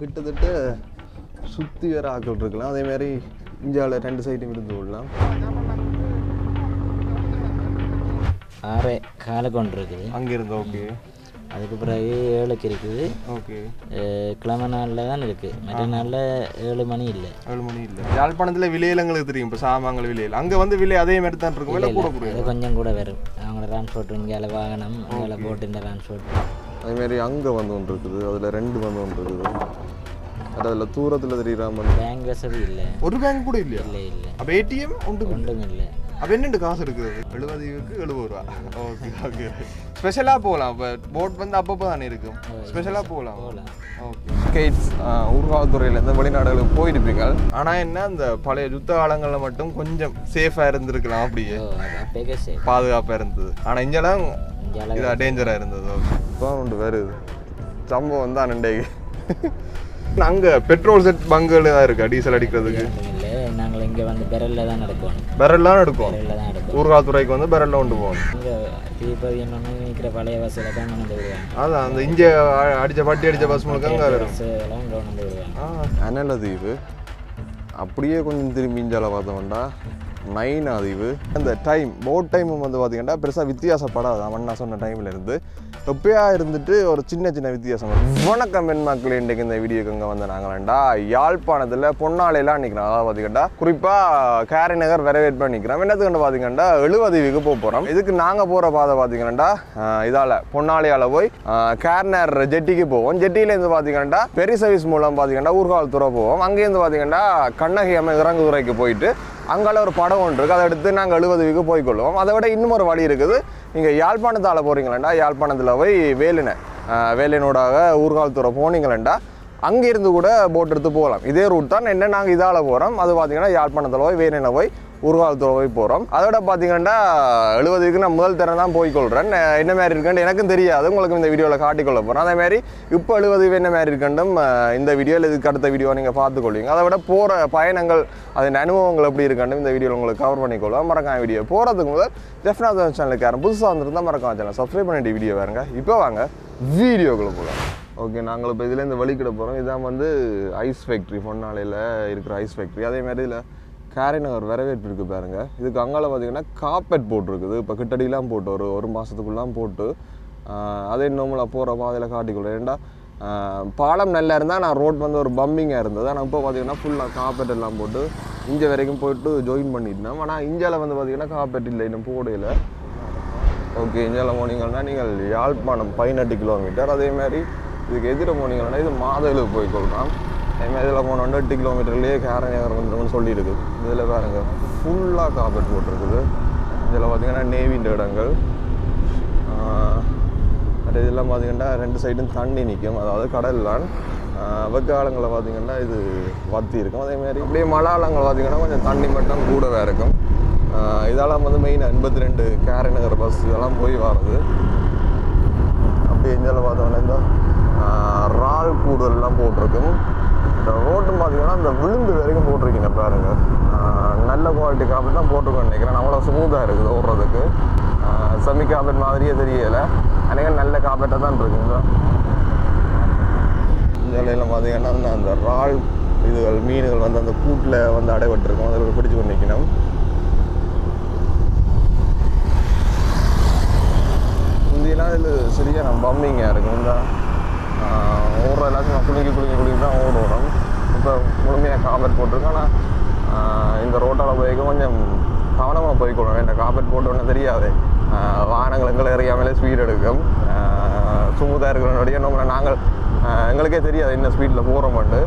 கிட்டத்தட்ட சுற்றி வேறு ஆக்கள் இருக்கலாம். அதேமாதிரி இந்தியாவில் 2 சைட்டும் இருந்து விடலாம். 6 காலை கொண்டு இருக்குது அங்கேருந்து. ஓகே. அதுக்கு பிறகு 7க்கு இருக்குது. ஓகே. கிழமை நாளில் தான் இருக்குது. மற்ற நாளில் 7 மணி இல்லை. 7 மணி இல்லை. யாழ்ப்பாணத்தில் விலையில் எங்களுக்கு தெரியும். இப்போ சாமான்கள் விலையில் அங்கே வந்து விலை அதே மாதிரி தான் இருக்கும். விலை கூட கூட அது கொஞ்சம் கூட வரும். அவங்களோட டிரான்ஸ்போர்ட் இங்கே வாகனம் அங்கே போட்டு இந்த டிரான்ஸ்போர்ட். அதேமாரி அங்கே வந்து ஒன்று இருக்குது. அதில் 2 வந்து ஒன்று இருக்குது. அதில் தூரத்தில் தெரியுற மாதிரி பேங்க் வசதி இல்லை. ஒரு பேங்க் கூட இல்லையா? இல்லை இல்லை. அப்போ ஏடிஎம் ஒன்றும் இல்லை. அப்போ என்னென்று காசு இருக்குது? 70க்கு 70 ரூபா. Okay okay. ஸ்பெஷலாக போகலாம். இப்போ போட் வந்து அப்பப்போ தானே இருக்கும். ஸ்பெஷலாக போகலாம். ஓகே. ஸ்கேட்ஸ் ஊர்காவல்துறையிலேருந்து வெளிநாடுகளுக்கு போயிருப்பீங்க. ஆனால் என்ன அந்த பழைய யுத்த காலங்களில் மட்டும் கொஞ்சம் சேஃபாக இருந்திருக்கலாம். அப்படியே பாதுகாப்பாக இருந்தது. ஆனால் இங்கெல்லாம் இதாக டேஞ்சராக இருந்தது. ஓகே. இப்போ ஒன்று வருது சம்பவம் தான் நண்டைக்கு. அங்கே பெட்ரோல் செட் பங்குகள் தான் இருக்கா டீசல் அடிக்கிறதுக்கு? நாங்கள் இங்கே வந்து பெரலில் தான் நடக்கணும். பெரல்லாம் எடுக்கும். ஊர்காவல்துறைக்கு வந்து பெரலில் கொண்டு போகணும். இங்கே திருப்பதி என்னொன்று நிற்கிற பழைய பஸ்ஸில் தான் கொண்டு விடுவாங்க. அதான் அந்த இங்கே பட்டி அடித்த பஸ் முழுக்க அங்கே வரும். எல்லாம் கொண்டு விடுவாங்க. அனல தீவு அப்படியே கொஞ்சம் திரும்பி இஞ்சால பார்த்தோம்டா நைனா தீவு. அந்த டைம் போட் டைமும் வந்து பார்த்தீங்கன்னா பெருசாக வித்தியாசப்படாது. அவன் நான் சொன்ன டைமில் இருந்து எப்பயா இருந்துட்டு ஒரு சின்ன சின்ன வித்தியாசம். வணக்கம் என் மக்கள், இன்றைக்கு இந்த வீடியோக்கு இங்கே வந்து நாங்கள்டா யாழ்ப்பாணத்தில் பொன்னாலையெல்லாம் நிற்கிறோம். அதாவது பார்த்தீங்கன்னா குறிப்பாக கேரி நகர் வரவேற்பு பண்ணி நிற்கிறோம். என்னத்துக்கு பார்த்தீங்கன்னா 70 தீவுக்கு போக போகிறோம். இதுக்கு நாங்கள் போகிற பாதை பார்த்தீங்கன்னா இதால் பொன்னாலையால் போய் கேர்னர் ஜெட்டிக்கு போவோம். ஜெட்டியிலேருந்து பார்த்தீங்கன்னா பெரிய சர்வீஸ் மூலம் பார்த்தீங்கன்னா ஊர்காவல்துறை போவோம். அங்கேருந்து பார்த்தீங்கன்னா கண்ணகி அம்மை இறங்குதுறைக்கு போயிட்டு அங்கால ஒரு படம் ஒன்று இருக்குது. அதை எடுத்து நாங்கள் 70 தீவுக்கு போய்க்கொள்வோம். அதை விட இன்னும் ஒரு வழி இருக்குது. நீங்கள் யாழ்ப்பாணத்தால் போகிறீங்களா யாழ்ப்பாணத்தில் போய் வேலையினோடாக ஊர்காவல்துறை போனீங்களா அங்கேருந்து கூட போட் எடுத்து போகலாம். இதே ரூட் தான். என்ன நாங்கள் இதால் போகிறோம். அது பார்த்தீங்கன்னா யாழ்ப்பாணத்தில் போய் வேலையின போய் ஊர்காவல்துறை போய் போகிறோம். அதோட பார்த்தீங்கன்னா 70க்கு நான் முதல் தரம் தான் போய்க்கொள்கிறேன். என்ன மாதிரி இருக்குன்னு எனக்கும் தெரியாது. உங்களுக்கு இந்த வீடியோவில் காட்டிக்கொள்ள போகிறேன். அதேமாதிரி இப்போ 70 என்ன மாதிரி இருக்குன்னும் இந்த வீடியோவில் இதுக்கு அடுத்த வீடியோ நீங்கள் பார்த்துக்கொள்வீங்க. அதை விட போகிற பயணங்கள் அதன் அனுபவங்கள் எப்படி இருக்குன்னு இந்த வீடியோவில் உங்களுக்கு கவர் பண்ணிக்கொள்வோம். மறக்காம வீடியோ போகிறதுக்கு முதல் டெஃபினட்டாக சேனலுக்கு யாரும் புதுசாக வந்துருந்தால் மறக்காம சேனல் சப்ஸ்கிரைப் பண்ணிட்டு வீடியோ பாருங்க. இப்போ வாங்க வீடியோக்குள்ளே போகலாம். ஓகே. நாங்கள் இப்போ இதுலேருந்து வலிக்கிட போகிறோம். இதான் வந்து ஐஸ் ஃபேக்ட்ரி, பொன்னாலையில் இருக்கிற ஐஸ் ஃபேக்ட்ரி. அதேமாதிரி இதில் கேரி நகர் வரவேற்பு இருக்குது பாருங்க. இதுக்கு அங்கால பார்த்தீங்கன்னா காப்பெட் போட்டிருக்குது. இப்போ கிட்டடிலாம் போட்டு ஒரு மாதத்துக்குள்ளாம் போட்டு அதே இன்னமும் போகிற பாதையில் காட்டிக்கொள்ளும். ஏன்டா பாலம் நல்லா இருந்தால் நான் ரோட் வந்து ஒரு பம்பிங்காக இருந்தது. ஆனால் இப்போ பார்த்தீங்கன்னா ஃபுல்லாக காப்பெட் எல்லாம் போட்டு இங்கே வரைக்கும் போயிட்டு ஜாயின் பண்ணிட்டோம். ஆனால் இந்தியாவில் வந்து பார்த்தீங்கன்னா காப்பெட் இல்லை, இன்னும் போடையில். ஓகே. இந்தியாவில் போனீங்கன்னா நீங்கள் யாழ்ப்பாணம் 18 கிலோமீட்டர். அதேமாதிரி இதுக்கு எதிர போனீங்கன்னா இது மாதவிலுக்கு போய்க்கொள்ளலாம். அதேமாதிரி இதில் போனோன்னா 8 கிலோமீட்டர்லேயே கேரி நகர் வந்துடும் சொல்லியிருக்கு. இதில் பாருங்க ஃபுல்லாக காப்பெட் போட்டிருக்குது. இதில் பார்த்தீங்கன்னா நேவின்ற இடங்கள். அது இதெல்லாம் பார்த்தீங்கன்னா 2 சைடும் தண்ணி நிற்கும். அதாவது கடல்லாம் வெக்காலங்களில் பார்த்தீங்கன்னா இது வத்தி இருக்கும். அதேமாதிரி அப்படியே மழைக்காலங்கள் பார்த்தீங்கன்னா கொஞ்சம் தண்ணி மட்டும் கூடவே இருக்கும். இதெல்லாம் வந்து மெயின் 82 கேரி நகர் பஸ் இதெல்லாம் போய் வர்றது. அப்படியே இந்தியாவில் பார்த்தோம்னா இந்த ரால் கூடுதல்லாம் போட்டிருக்கும். இந்த ரோட்டும் பார்த்தீங்கன்னா இந்த விளிம்பு வரைக்கும் போட்டிருக்கீங்க பாருங்க. நல்ல குவாலிட்டி காப்பெட் தான் போட்டிருக்கோன்னு நினைக்கிறேன். அவ்வளோ ஸ்மூத்தாக இருக்குது ஓடுறதுக்கு. செமி காப்பெட் மாதிரியே தெரியலை. அன்றைக்கி நல்ல காப்பெட்டாக தான் இருக்குங்க. இந்த இலையெல்லாம் பார்த்தீங்கன்னா அந்த ரால் இதுகள் மீன்கள் வந்து அந்த கூட்டில் வந்து அடைபட்டிருக்கும். அதில் பிடிச்சி கொண்டு நிற்கணும். இந்தியெல்லாம் இதில் சரியாக நம்ம பம்மிங்காக இருக்கும். இந்த ஓடுற எல்லாத்தையும் குலுக்கி தான் ஓடுறோம். இப்போ முழுமையாக காப்பெட் போட்டிருக்கோம். ஆனால் இந்த ரோட்டால் போய்க்க கொஞ்சம் கவனமாக போய்க்கொள்ளணும். இந்த காப்பெட் போட்டோன்னு தெரியாது. வாகனங்கள் எங்களை அறியாமலே ஸ்பீட் எடுக்கும். ஸ்மூத்தாக இருக்கிறனுடைய நாங்கள் எங்களுக்கே தெரியாது என்ன ஸ்பீடில் போகிறோம்ட்டு.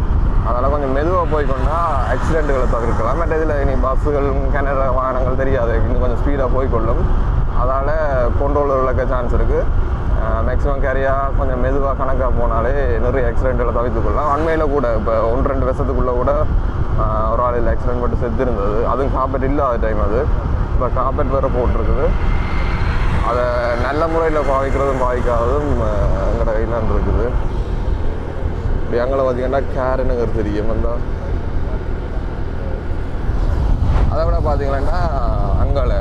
அதனால் கொஞ்சம் மெதுவாக போய்க்கொண்டா ஆக்சிடென்ட்டுகளை தவிர்க்கலாம். மற்ற இதில் இனி பஸ்ஸுகள் கிணறு வாகனங்கள் தெரியாது, இன்னும் கொஞ்சம் ஸ்பீடாக போய்க்கொள்ளும். அதால் கண்ட்ரோலில் விளக்க சான்ஸ் இருக்குது. மேக்ஸிமம் கேரியாக கொஞ்சம் மெதுவாக கணக்காக போனாலே நிறைய ஆக்சிடென்ட்களை தவிர்த்துக்கொள்ளலாம். அண்மையில் கூட இப்போ 1-2 வருஷத்துக்குள்ளே கூட ஒரு ஆள் ஆக்சிடென்ட் மட்டும் செத்துருந்தது. அதுவும் காப்பெட் இல்லாத டைம். அது இப்போ காப்பெட் வேறு போட்டிருக்குது. அதை நல்ல முறையில் பாவிக்கிறதும் பாவிக்காததும் எங்களோட கையில் இருக்குது. இப்படி அங்கே பார்த்தீங்கன்னா கேரி நகர் தெரியும் வந்தால். அதை விட பார்த்தீங்கன்னா அங்கால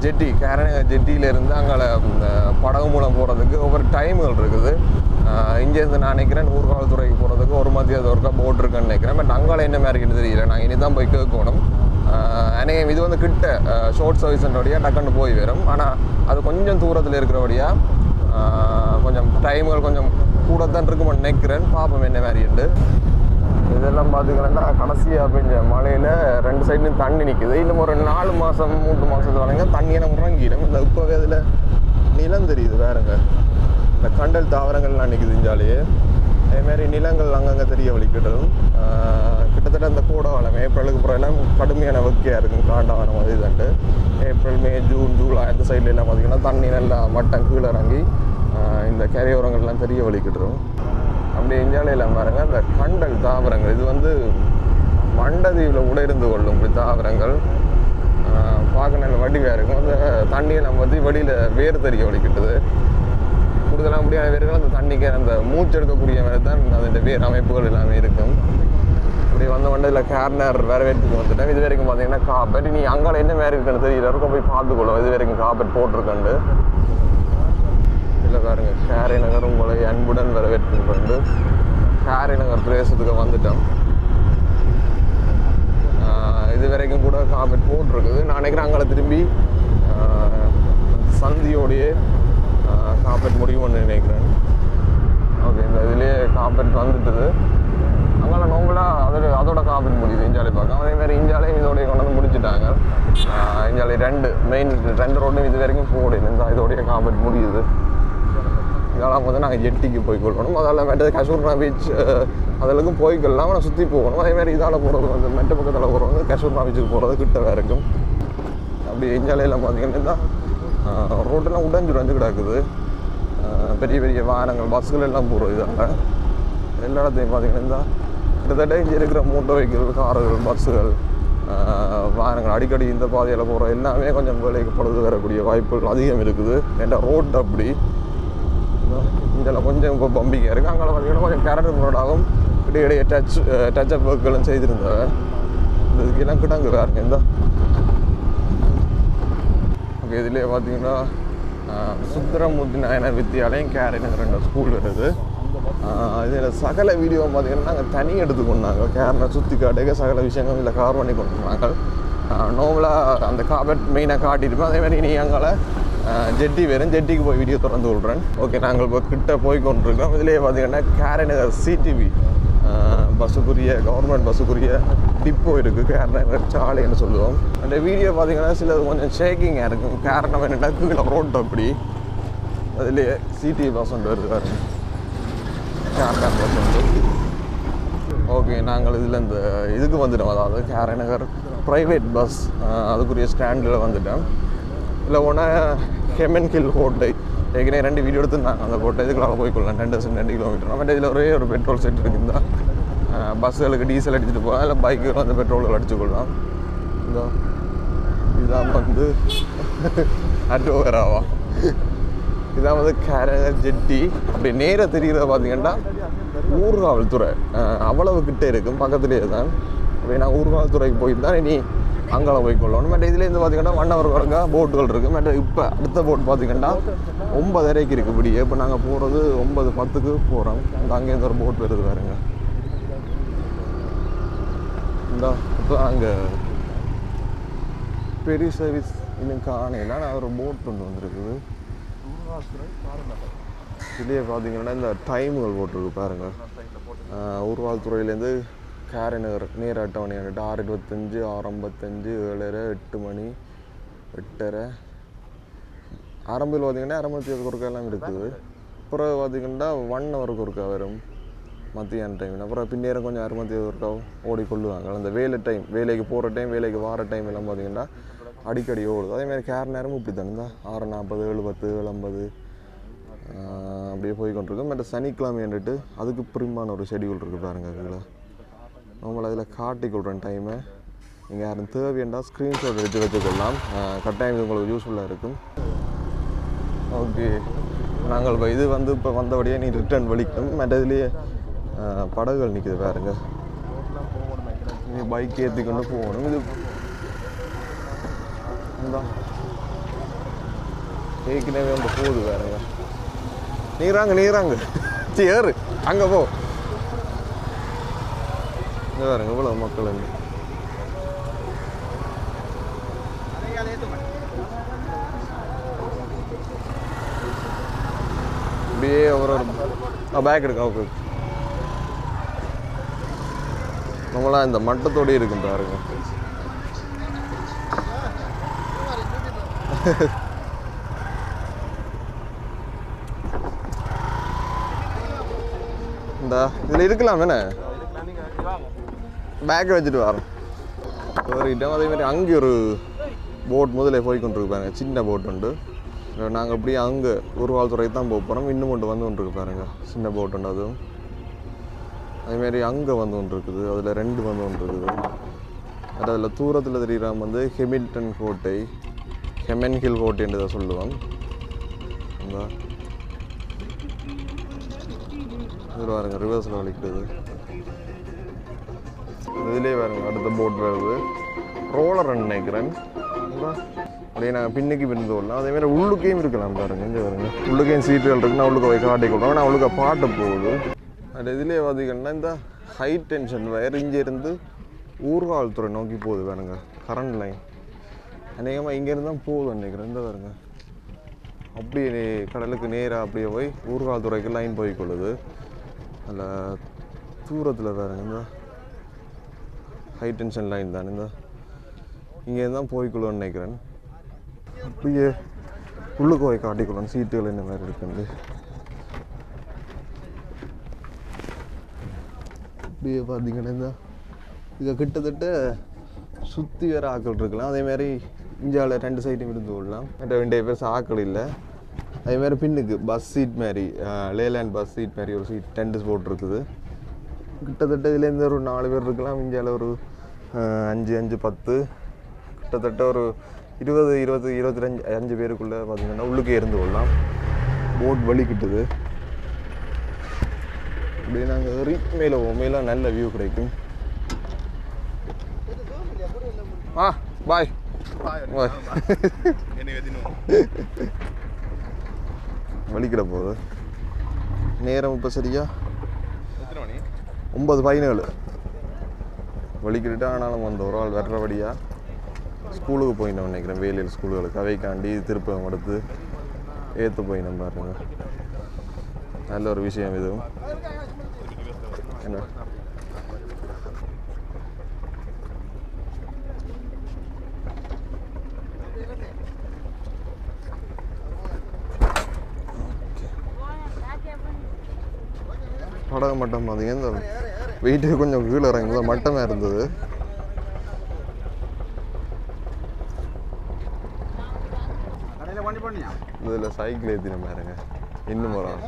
ஜெட்டி கேரி நகர் ஜெட்டியிலேருந்து அங்கால படகு மூலம் போகிறதுக்கு ஒவ்வொரு டைமுகள் இருக்குது. இங்கேருந்து நான் நினைக்கிறேன் ஊர்காவல்துறைக்கு போகிறதுக்கு இருக்குன்னு நினைக்கிறேன். பட் அங்கால என்ன மாதிரி இருக்குன்னு தெரியல. நாங்கள் இனி தான் போய் கேட்கணும். அநேகம் இது வந்து கிட்ட ஷார்ட் சர்வீஸ்ன்றபடியாக டக்குன்னு போய் வரும். ஆனால் அது கொஞ்சம் தூரத்தில் இருக்கிறபடியாக கொஞ்சம் டைமுகள் கொஞ்சம் கூட தான் இருக்குமென்னு நினைக்கிறேன். பார்ப்போம் என்ன மாதிரி உண்டு. இதெல்லாம் பார்த்துக்கிறேன்னா கடைசியாக பெஞ்ச மழையில் 2 சைட்லையும் தண்ணி நிற்குது. இன்னும் ஒரு 4 மாதம் 3 மாதத்து வரைங்க தண்ணியெல்லாம் முறங்கிடும். இந்த இப்போவே அதில் நிலம் தெரியுது வேறுங்க. இந்த கண்டல் தாவரங்கள்லாம் நிற்குது இஞ்சாலேயே. அதேமாதிரி நிலங்கள் அங்கங்கே தெரிய வலிக்கிட்டதும் கிட்டத்தட்ட அந்த கோடைக்காலம் ஏப்ரலுக்கு அப்புறம் எல்லாம் கடுமையான வெக்கையாக இருக்கும். காண்டான மாதிரி தாண்டு ஏப்ரல் மே ஜூன் ஜூலை அந்த சைட்ல எல்லாம் பார்த்திங்கன்னா தண்ணி நல்லா மட்டம் கீழே இறங்கி இந்த கரையோரங்கள்லாம் தெரிய வலிக்கிட்டுரும். அப்படி இஞ்சாலையில் பாருங்க இந்த கண்டல் தாவரங்கள் இது வந்து மண்டதீவில் கூட இருந்து கொள்ளும். இப்படி தாவரங்கள் பார்க்க நல்ல வடிவாக இருக்கும். அந்த தண்ணியை நம்ம வந்து வடியில் வேர் தெரிய வலிக்கிட்டுது. கூடுதலாக முடியாத வேர்கள் அந்த தண்ணிக்கு அந்த மூச்செடுக்கக்கூடிய மாதிரி தான் அதோட வேர் அமைப்புகள் எல்லாமே இருக்கும். இப்படி வந்த வண்டியில் கேர்னர் வரவேற்றுக்கு வந்துட்டேன். இது வரைக்கும் பார்த்தீங்கன்னா காப்பெட். நீ அங்கே என்ன மாதிரி இருக்குன்னு தெரியல, இருக்கும் போய் பார்த்துக்கொள்ளும். இது வரைக்கும் காப்பெட் போட்டிருக்கண்டு இல்லை பாருங்க. கேரை நகர் உங்களை அன்புடன் வரவேற்று கேரை நகர் பிரதேசத்துக்கு வந்துட்டோம். இது வரைக்கும் கூட காப்பெட் போட்டிருக்குது. நான் நினைக்கிறேன் அங்கே திரும்பி சந்தியோடைய காப்பெட் முடியும்னு நினைக்கிறேன். ஓகே, இந்த இதுலேயே காப்பெட் வந்துட்டுது. அங்கே நோம்பலாக அதோட காப்பெட் முடியுது இஞ்சாலை பார்க்க. அதேமாதிரி இஞ்சாலையும் இதோடைய கொண்டு வந்து முடிச்சுட்டாங்க. இஞ்சாலை 2 ரோடும் இது வரைக்கும் போடணும். இந்த இதோடைய காப்பெட் முடியுது. இதெல்லாம் வந்து நாங்கள் ஜெட்டிக்கு போய்க்கொள்ளணும். அதெல்லாம் மெட்ட கஷூர்னா பீச் அதெல்லாம் போய்க்கொள்ளலாம். ஆனால் சுற்றி போகணும். அதேமாதிரி இதால் போகிறது வந்து மெட்ட பக்கத்தில் போகிறது வந்து கஷூர்னா பீச்சுக்கு போகிறது கிட்டவே இருக்கும். அப்படி இஞ்சாலையெல்லாம் பார்த்தீங்கன்னா ரோட்டெல்லாம் உடைஞ்சு கிடக்குது. பெரிய பெரிய வாகனங்கள் பஸ்ஸுகள் எல்லாம் போகிறது. இதால் எல்லா இடத்தையும் பார்த்தீங்கன்னா கிட்டத்தட்ட இங்கே இருக்கிற மோட்டர் வெஹிக்கிள் கார்கள் பஸ்ஸுகள் வாகனங்கள் அடிக்கடி இந்த பாதையில் போகிற எல்லாமே கொஞ்சம் வேலைக்கு பழுது வரக்கூடிய வாய்ப்புகள் அதிகம் இருக்குது. ஏன்னா ரோட் அப்படி இதில் கொஞ்சம் இப்போ பம்பிக்காக இருக்குது. அங்கே பார்த்தீங்கன்னா கொஞ்சம் கேரக்டர் ரோடாகவும் இடையிடையே டச்சப் ஒர்க்குகளும் செய்திருந்தாங்க. இந்த இதுக்கெல்லாம் கிடங்கு வேறுங்க. இந்த ஓகே, இதுலேயே பார்த்தீங்கன்னா சுந்தரமூர்த்தி நாயனார் வித்தியாலயம் கேரள 2 ஸ்கூல் வருது. இதில் சகல வீடியோ பார்த்தீங்கன்னா நாங்கள் தனி எடுத்துக்கொண்டாங்க. கேரளா சுற்றி காட்டுக்க சகல விஷயங்கள் இல்லை கவர் பண்ணி கொண்டுருந்தாங்க. நோவலாக அந்த காப்பெட் மெயினாக காட்டியிருப்போம். அதேமாதிரி நீ அங்கே ஜெட்டி வேறும் ஜெட்டிக்கு போய் வீடியோ திறந்து விட்றேன். ஓகே, நாங்கள் இப்போ கிட்ட போய் கொண்டிருக்கோம். இதுலேயே பார்த்தீங்கன்னா கேரநகர் சிடிவி பஸ்ஸுக்குரிய கவர்மெண்ட் பஸ்ஸுக்குரிய டிப்போ இருக்குது. கேரநகர் சாலைன்னு சொல்லுவோம். அந்த வீடியோ பார்த்தீங்கன்னா சிலது கொஞ்சம் ஷேக்கிங்காக இருக்கும். காரணம் என்னென்னா கீழே ரோட் அப்படி அதுலேயே சிடிவி பஸ் ஒன்று வருது பாருங்க. கேரநகர் பஸ் வந்து ஓகே, நாங்கள் இதில் இந்த இதுக்கு வந்துட்டோம். அதாவது கேரநகர் ப்ரைவேட் பஸ் அதுக்குரிய ஸ்டாண்டில் வந்துட்டோம். இல்லை ஒன்றா ஹெமன் கில் கோட்டை ஏற்கனவே 2 வீடியோ எடுத்துருந்தாங்க. அந்த கோட்டை இதுக்குள்ள போய்க்கொள்ளலாம். 2 கிலோமீட்டர். பட் இதில் ஒரே ஒரு பெட்ரோல் செட் இருக்குதா. பஸ்ஸுகளுக்கு டீசல் அடிச்சுட்டு போகலாம், இல்லை பைக்கு வந்து பெட்ரோல்கள் அடிச்சுக்கொள்ளலாம். இந்த இதான் வந்து அட்வோகராவா இதான் வந்து கேரளா ஜெட்டி. அப்படி நேராக தெரிகிறத பார்த்தீங்கன்னா ஊர்காவல்துறை அவ்வளவு கிட்டே இருக்கும், பக்கத்துலேயே தான். அப்படி நான் ஊர்காவல்துறைக்கு போயிட்டு தான் இனி அங்கே போய்க்கொள்ளணும். மற்ற இதுலேருந்து பார்த்தீங்கன்னா 1 hour வரைங்க போட்டுகள் இருக்குது. மற்ற இப்போ அடுத்த போட் பார்த்தீங்கன்னா 9:30 இருக்குது. இப்படி இப்போ நாங்கள் போகிறது 9:10 போகிறோம். இந்த அங்கேருந்து ஒரு போட் வருது பாருங்க. இந்த இப்போ அங்கே பெரிய சர்வீஸ் இன்னும் காணையில் நான் ஒரு போட் கொண்டு வந்துருக்குது. இதுலேயே பார்த்தீங்கன்னா இந்த டைமுகள் போட்டிருக்கு பாருங்கள். ஊர்வாழ்துறையிலேருந்து கேரநகர் நேர அட்டவணை 6:25 6:55 7:30 8 மணி 8:30 ஆரம்பத்தில் பார்த்தீங்கன்னா 6:30 ஒருக்கா எல்லாம் இருக்குது. அப்புறம் பார்த்தீங்கன்னா 1 hour ஒருக்கா வரும் மத்தியான டைம். அப்புறம் பின்னேரம் கொஞ்சம் 6:30 ஒருக்கா ஓடிக்கொள்ளுவாங்க. அந்த வேலைக்கு போகிற டைம் வேலைக்கு வார டைம் எல்லாம் பார்த்தீங்கன்னா அடிக்கடி ஓடுது. அதேமாதிரி நேரமும் இப்படி தானே 6:40 7:10 7:50 அப்படியே போய்கொண்டிருக்கும். மற்ற சனிக்கிழமைன்ட்டு அதுக்கு பிரிமான ஒரு ஷெடியூல் இருக்குது பாருங்கள். கீழே நம்மளை அதில் காட்டிக்கொள்கிறேன் டைமை. நீங்கள் யாரும் தேவையண்டா ஸ்க்ரீன்ஷாட் எடுத்து வச்சுக்கொள்ளலாம். கட்டாயம் இது உங்களுக்கு யூஸ்ஃபுல்லாக இருக்கும். ஓகே, நாங்கள் இப்போ இது வந்து இப்போ வந்தபடியே நீ ரிட்டர்ன் வலிக்கணும். மற்ற இதுலேயே படகுகள் நிற்கிது பாருங்க. நீ பைக் ஏற்றி கொண்டு போகணும். இது ஏற்கனவே வந்து போகுது பாருங்க. நீராங்க சரி ஏறு அங்கே போ. பாருங்க இவ்வளோ மக்கள் இங்கே. அப்படியே ஒரு பேக் இருக்கு ஓகே. நம்மளாம் இந்த மட்டத்தோடய இருக்கும் பாருங்க. இந்த இதில் இருக்கலாம் என்ன பேக்கை வச்சுட்டு வரேன் வரைக்கிட்டோம். அதேமாதிரி அங்கே ஒரு போட் முதலே போய் கொண்டிருக்கு சின்ன போட் உண்டு. நாங்கள் அப்படியே அங்கே ஒரு வாழ்த்துறை தான் போக போகிறோம். இன்னும் ஒன்று வந்து கொண்டிருக்கு பாருங்க சின்ன போட் உண்டு. அதுவும் அதேமாரி அங்கே வந்து ஒன்று இருக்குது. அதில் 2 வந்து ஒன்று இருக்குது. அதில் தூரத்தில் தெரிகிறாம வந்து ஹெமில்டன் கோட்டை ஹெமன் ஹில் கோட்டை என்று தான் சொல்லுவோம். இதில் பாருங்க ரிவர்ஸில் வலிக்கிறது. இதுலேயே பாருங்க அடுத்த போட் வருது. ரோலர் நினைக்கிறேன். அப்படியே நாங்கள் பின்னுக்கு பின்னு வரலாம். அதேமாதிரி உள்ளுக்கையும் இருக்கலாம் பாருங்க. இங்கே வருங்க உள்ளுக்கையும் சீட்டுகள் இருக்குன்னா உள்ளுக்க போய் காட்டிக்கொள்றோம். ஆனால் உள்ளுக்க பாட்டு போகுது. அது இதுலேயே பார்த்தீங்கன்னா இந்த ஹை டென்ஷன் வயர் இங்கேருந்து ஊர்காவல்துறை நோக்கி போகுது பாருங்க. கரண்ட் லைன் அநேகமாக இங்கேருந்து தான் போகுது நினைக்கிறேன். இந்த பாருங்க அப்படியே கடலுக்கு நேராக அப்படியே போய் ஊர்காவல்துறைக்கு லைன் போய்க்கொள்ளுது. அதில் தூரத்தில் பாருங்க இந்த ஹை டென்ஷன் லைன் தான். இந்த இங்கேருந்து தான் போய்க்கொள்ளுன்னு நினைக்கிறேன். அப்படியே உள்ளுக்கு போய் காட்டிக்கொள்ளணும் சீட்டுகள் என்ன மாதிரி இருக்குன்னு. அப்படியே பார்த்தீங்கன்னா இந்த இதை கிட்டத்தட்ட சுற்றி வேறு ஆக்கள் இருக்கலாம். அதேமாதிரி இந்தியாவில் 2 சைட்டும் இருந்து விடலாம். மற்ற வேண்டிய பேர் ஆக்கள் இல்லை. அதேமாதிரி பின்னுக்கு பஸ் சீட் மாதிரி லேலேண்ட் பஸ் சீட் மாதிரி ஒரு சீட் 10 போட்டிருக்குது. கிட்டத்தட்ட இதுலேருந்து ஒரு 4 பேர் இருக்கலாம். இந்தியாவில் ஒரு 5, 10 கிட்டத்தட்ட ஒரு 20, 25 பேருக்குள்ளே பார்த்தீங்கன்னா உள்ளுக்கே இருந்து கொள்ளலாம். போட் வலிக்கிட்டுது. அப்படியே நாங்கள் ஏறி மேலே நல்ல வியூ கிடைக்கும். பாய் பாய் வலிக்கிட போகுது. நேரம் இப்போ சரியா 9:17 வலிக்கிட்டு. ஆனாலும் அந்த ஒரு ஆள் வர்றபடியாக ஸ்கூலுக்கு போயிட்டோம் நினைக்கிறேன். வேலையில் ஸ்கூலுகளுக்கு அவைக்காண்டி திருப்பம் எடுத்து ஏற்று போயினோம் பாருங்க. நல்ல ஒரு விஷயம் இதுவும். என்ன படகு மட்டம் பார்த்தீங்கன்னா இந்த வெயிட்டு கொஞ்சம் கீழே இறங்கும்போது மட்டமாக இருந்தது. இதில் சைக்கிள் ஏற்றின பாருங்க. இன்னும் வரும்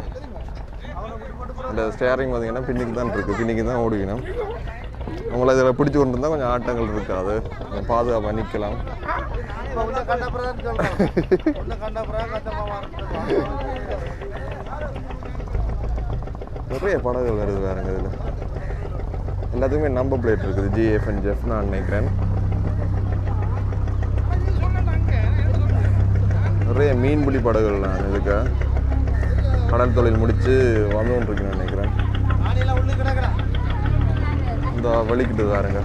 இந்த ஸ்டேரிங் பார்த்தீங்கன்னா பின்னிக்கு தான் இருக்குது. பின்னிக்கு தான் ஓடிக்கணும். நம்மளை இதில் பிடிச்சி கொண்டு இருந்தால் கொஞ்சம் ஆட்டங்கள் இருக்காது. பாதுகாப்பாக நிற்கலாம். நிறைய படகுகள் வருது வேறுங்க. இதில் எல்லாத்துக்குமே நம்பர் பிளேட் இருக்குது. GFNJF நான் நினைக்கிறேன். நிறைய மீன்பிடி படகுகள் நான் இதுக்கு கடல் தொழில் முடித்து வந்துன்னு இருக்குன்னு நினைக்கிறேன். இந்த வலிக்கிட்டு தாருங்க.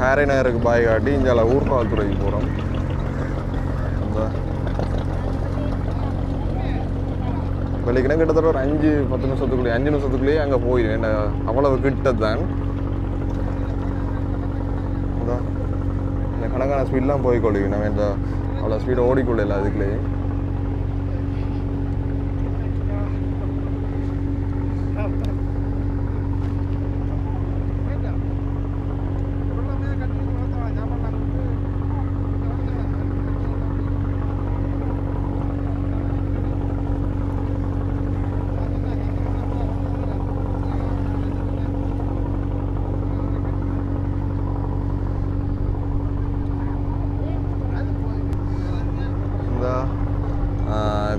ஹேரை நேருக்கு பாய் காட்டி இங்கே ஊர்காவல்துறைக்கு போகிறோம். இந்த வலிக்கணும் கிட்டத்தட்ட ஒரு 5-10 நிமிஷத்துக்குள்ளேயே 5 நிமிஷத்துக்குள்ளேயே அங்கே போயிடுவேன். அவ்வளவு கிட்டத்தான். இந்த கணக்கான ஸ்பீட்லாம் போய் கொள்ளிக்கணும். இந்த அவ்வளோ ஸ்பீடை ஓடிக்கொள்ள அதுக்குள்ளேயே.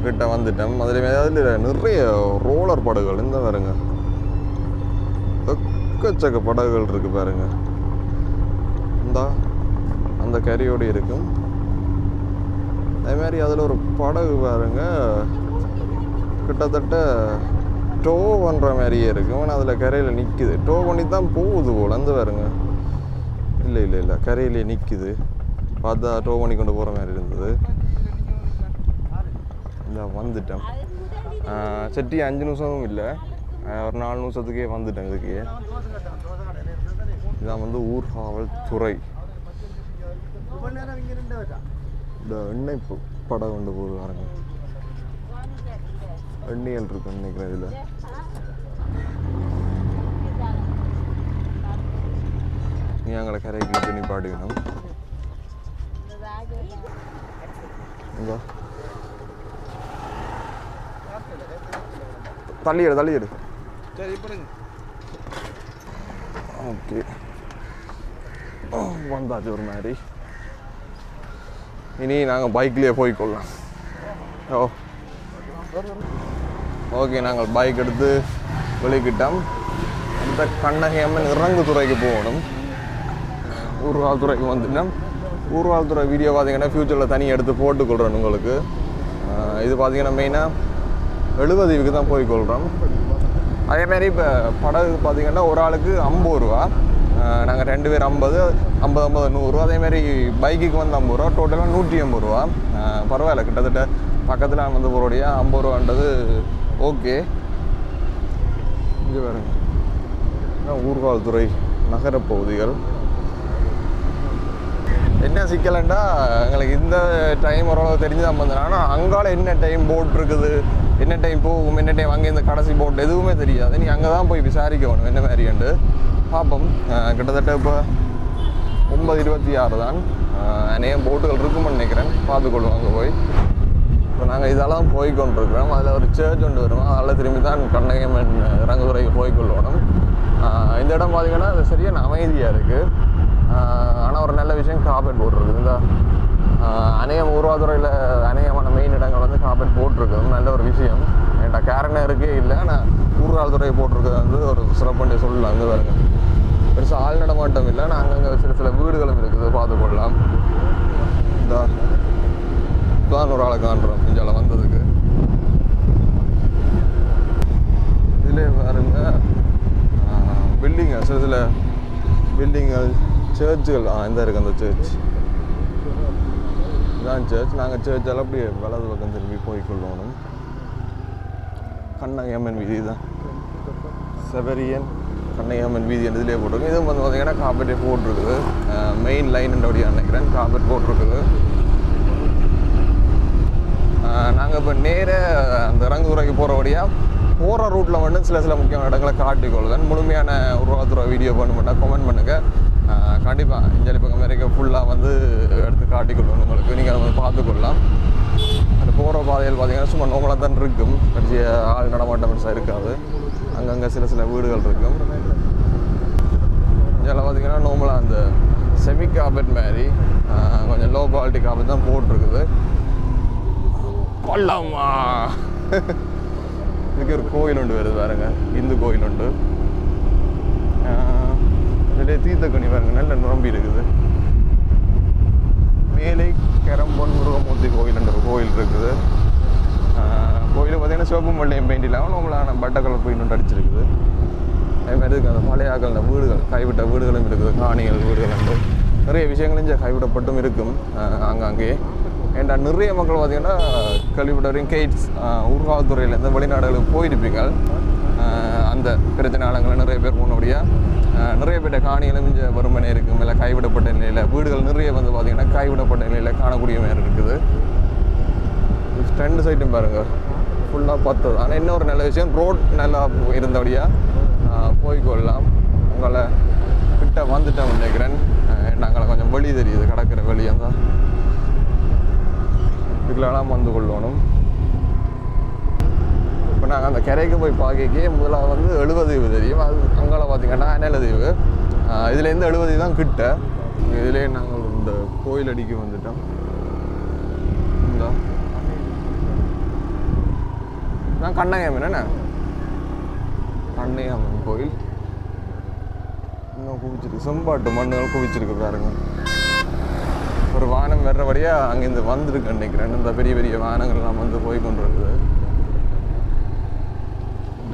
கிட்ட வந்துட்டோம். அதில் நிறைய ரோலர் படகுகள் இந்த பாருங்க. எக்கச்சக்க படகுகள் இருக்கு பாருங்க. இந்த அந்த கரையோடு இருக்கும். அதே மாதிரி அதில் ஒரு படகு பாருங்க. கிட்டத்தட்ட டோ பண்ணுற மாதிரியே இருக்கும். ஆனால் அதில் கரையில் நிற்குது. டோ பண்ணி தான் போகுது போல். அந்த பாருங்க. இல்லை கரையிலே நிற்குது. பார்த்தா டோ பண்ணி கொண்டு போகிற மாதிரி இருந்தது. இந்த வந்துட்டேன். செட்டி 5 நிமிஷமும் இல்லை, ஒரு 4 நிமிஷத்துக்கே வந்துட்டேன். இதுக்கு இதான் வந்து ஊர்காவல் துறை. இந்த எண்ணெய் படம் கொண்டு போகுது பாருங்க. எண்ணெயல் இருக்கு நினைக்கிறேன் இதில். நீ அங்கே கரைக்கு இழுத்து நிப்பாட்டிக்கணும். தள்ளிடு. சரி பாருங்க. ஓகே, வந்தாச்சு ஒரு மாதிரி. இனி நாங்கள் பைக்லேயே போய்க்கொள்ளலாம். ஓகே, நாங்கள் பைக் எடுத்து வெளிக்கிட்டோம். அந்த கண்ணகியம்மன் இறங்கு துறைக்கு போகணும். ஊர்கால் துறைக்கு வந்துட்டோம். ஊர்கால் துறை வீடியோ பார்த்தீங்கன்னா ஃப்யூச்சரில் தனியாக எடுத்து போட்டுக்கொள்கிறேன் உங்களுக்கு. இது பார்த்தீங்கன்னா மெயினாக 70 தான் போய்க்கொள்கிறோம். அதேமாரி இப்போ படகு பார்த்தீங்கன்னா ஒரு ஆளுக்கு 50 ரூபா. நாங்கள் 2 பேர் 50 100. அதேமாரி பைக்குக்கு வந்து 50 ரூபா. டோட்டலாக 180 ரூபா. பரவாயில்ல, கிட்டத்தட்ட பக்கத்தில் வந்து போகிறோடைய 50 ரூபான்றது ஓகே. இங்கே பாருங்க, ஊர்கால் துறை நகரப்பகுதிகள். என்ன சிக்கலண்டா, எங்களுக்கு இந்த டைம் ஓரளவு தெரிஞ்சு தான் வந்தேன். ஆனால் அங்கால என்ன டைம் போட் இருக்குது, என்ன டைம் போகும், என்ன டைம் அங்கே இந்த கடைசி போட் எதுவுமே தெரியாது. நீ அங்கே தான் போய் விசாரிக்கணும் என்ன மாதிரிண்டு பார்ப்போம். கிட்டத்தட்ட இப்போ 9:26 தான். அநேகம் போட்டுகள் இருக்குமென்னு நினைக்கிறேன். பார்த்துக்கொள்வோம் அங்கே போய். இப்போ நாங்கள் இதெல்லாம் போய்கொண்டிருக்கிறோம். அதில் ஒரு சர்ச் ஒன்று வரும். அதில் திரும்பி தான் கண்ணகியம்மன் இறங்குதுறைக்கு போய்கொள்ளணும். இந்த இடம் பார்த்தீங்கன்னா அது சரியான அமைதியாக இருக்குது. ஆனால் ஒரு நல்ல விஷயம், கார்பெட் போட்டிருக்குது. இந்த அநேகம் ஊர்வாதுறையில் அநேகமான மெயின் இடங்கள் வந்து கார்பெட் போட்டிருக்குது. நல்ல ஒரு விஷயம். என்கிட்ட கேரனே இருக்கே இல்லை, ஆனால் ஊர்வாதுறை போட்டிருக்கிறது வந்து ஒரு சிறப்புன்னு சொல்லலாம். வந்து பாருங்க, பெருசாக ஆள் நடமாட்டம் இல்லை. ஆனால் அங்கங்கே சில வீடுகளும் இருக்குது, பார்த்துக்கொள்ளலாம். தான் ஒரு ஆளை காண்றோம் இஞ்சால வந்ததுக்கு. இதிலே பாருங்க பில்டிங்கு, சில பில்டிங்கள், சர்ச்சுகள். இந்த இருக்குது அந்த சர்ச். இதுதான் சர்ச். நாங்கள் சர்ச்சால் அப்படியே வலது பக்கம் திரும்பி போய்கொள்ளணும். கண்ணகியம்மன் வீதி தான், செவரியன் கண்ணகியம்மன் வீதி என்று இதிலே போட்டிருக்கு. இதுவும் வந்து பார்த்தீங்கன்னா கார்பெட்டே போட்டிருக்குது. மெயின் லைனுன்றபடியாக நினைக்கிறேன் கார்பெட் போட்டிருக்குது. நாங்கள் இப்போ நேர அந்த இறங்குதுறைக்கு போகிறபடியாக போகிற ரூட்டில் வந்து சில முக்கியமான இடங்களை காட்டிக்கொள்ளுதன். முழுமையான உருவாத்துறை வீடியோ பண்ண கமெண்ட் பண்ணுங்கள். கண்டிப்பாக இஞ்சலி பக்கம் வரைக்கும் ஃபுல்லாக வந்து எடுத்து காட்டிக்கொள்ளணும் உங்களுக்கு. நீங்கள் அதை வந்து பார்த்துக்கொள்ளலாம். அந்த போகிற பாதையில் பார்த்தீங்கன்னா சும்மா நோமலாக தான் இருக்கும். கட்சிய ஆள் நடமாட்டம் பெருசாக இருக்காது. அங்கங்கே சில வீடுகள் இருக்கும். இதில் பார்த்தீங்கன்னா நோமலாக அந்த செமி கார்பெட் மாதிரி கொஞ்சம் லோ குவாலிட்டி கார்பெட் தான் போட்டிருக்குது. கொல்லாமா இதுக்கு ஒரு கோயில் உண்டு வருது பாருங்க, இந்து கோயில் உண்டு. இதிலே தீர்த்தக்கணி பாருங்க, நல்ல நிரம்பி இருக்குது. மேலே கரம்பொன் முருகமூர்த்தி கோயில்ன்ற ஒரு கோயில் இருக்குது. கோயில் பார்த்தீங்கன்னா சிவப்பு மல்லியம் பெயிண்ட் இல்லாமல் நம்மளான பட்டை கலர் பெயிண்ட் அடிச்சிருக்குது. அதேமாதிரி இருக்குது அந்த பழையாக்கள், அந்த வீடுகள், கைவிட்ட வீடுகளும் இருக்குது. காணிகள் வீடுகள் உண்டு. நிறைய விஷயங்களும் இங்கே கைவிடப்பட்டும் இருக்கும் அங்கங்கே. ஏன்டா நிறைய மக்கள் பார்த்தீங்கன்னா கழிவுடரையும் கெய்ட்ஸ் ஊர்காவல்துறையிலேருந்து வெளிநாடுகளுக்கு போயிருப்பீங்க. அந்த பிரச்சனை ஆளுங்களில் நிறைய பேர் போனபடியாக நிறைய பேர்ட்ட காணிகளும் இங்கே வறுமனை இருக்கும். இல்லை கைவிடப்பட்ட நிலையில் வீடுகள் நிறைய வந்து பார்த்திங்கன்னா கைவிடப்பட்ட நிலையில் காணக்கூடிய மாதிரி இருக்குது. ரெண்டு சைட்டும் பாருங்கள் ஃபுல்லாக பத்தது. ஆனால் இன்னொரு நல்ல விஷயம், ரோட் நல்லா இருந்தபடியாக போய்கொள்ளலாம். உங்களை கிட்ட வந்துட்டோம் நினைக்கிறேன். நாங்கள் கொஞ்சம் வழி தெரியுது, கிடக்கிற வழியாக தான் இதுக்கெல்லாம் வந்து கொள்ளணும். இப்போ நாங்கள் அந்த கரைக்கு போய் பார்க்கே முதலாக வந்து 70 தெரியும். அது அங்கால பார்த்தீங்கன்னா அனலதீவு. இதுலேருந்து 70 தான் கிட்ட. இதுலேயே நாங்கள் இந்த கோயில் அடிக்க வந்துட்டோம். இந்த நான் கண்ணகியம்மன் என்ன கண்ணகியம்மன் கோயில் இன்னும் குவிச்சிருக்கு. செம்பாட்டு மண்ணுகள் குவிச்சிருக்கு பாருங்க. ஒரு வாகனம் வர்றபடியாக அங்கேருந்து வந்துருக்கு நினைக்கிறேன். இந்த பெரிய பெரிய வாகனங்கள்லாம் வந்து போய் கொண்டு இருக்குது.